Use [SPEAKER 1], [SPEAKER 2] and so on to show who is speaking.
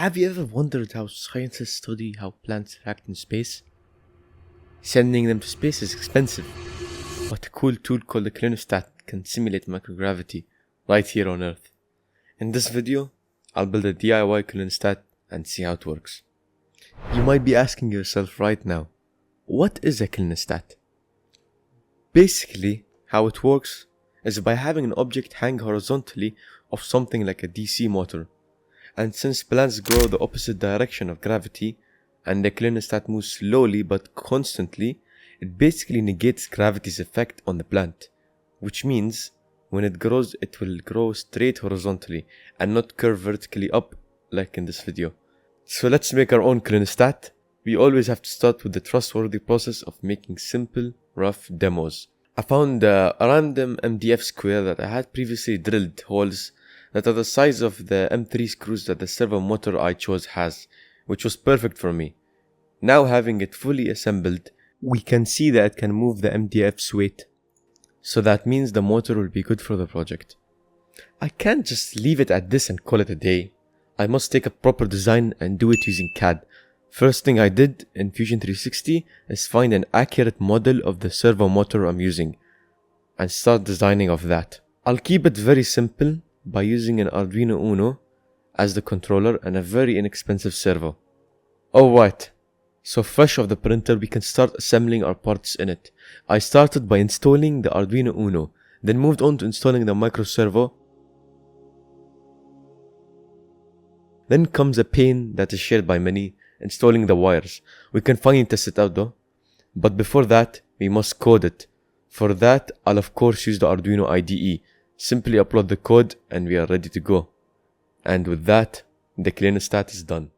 [SPEAKER 1] Have you ever wondered how scientists study how plants react in space? Sending them to space is expensive, but a cool tool called the clinostat can simulate microgravity right here on Earth. In this video, I'll build a DIY clinostat and see how it works. You might be asking yourself right now, what is a clinostat? Basically, how it works is by having an object hang horizontally off something like a DC motor. And since plants grow the opposite direction of gravity, and the clinostat moves slowly but constantly, it basically negates gravity's effect on the plant. Which means, when it grows, it will grow straight horizontally and not curve vertically up like in this video. So let's make our own clinostat. We always have to start with the trustworthy process of making simple, rough demos. I found a random MDF square that I had previously drilled holes that are the size of the M3 screws that the servo motor I chose has, which was perfect for me. Now having it fully assembled, we can see that it can move the MDF's weight. So that means the motor will be good for the project. I can't just leave it at this and call it a day. I must take a proper design and do it using CAD. First thing I did in Fusion 360 is find an accurate model of the servo motor I'm using and start designing of that. I'll keep it very simple by using an Arduino Uno as the controller and a very inexpensive servo. Alright, so fresh off the printer we can start assembling our parts in it. I started by installing the Arduino Uno, then moved on to installing the micro servo. Then comes a pain that is shared by many, installing the wires. We can finally test it out though. But before that, we must code it. For that, I'll of course use the Arduino IDE. Simply upload the code and we are ready to go. And with that, the clinostat is done.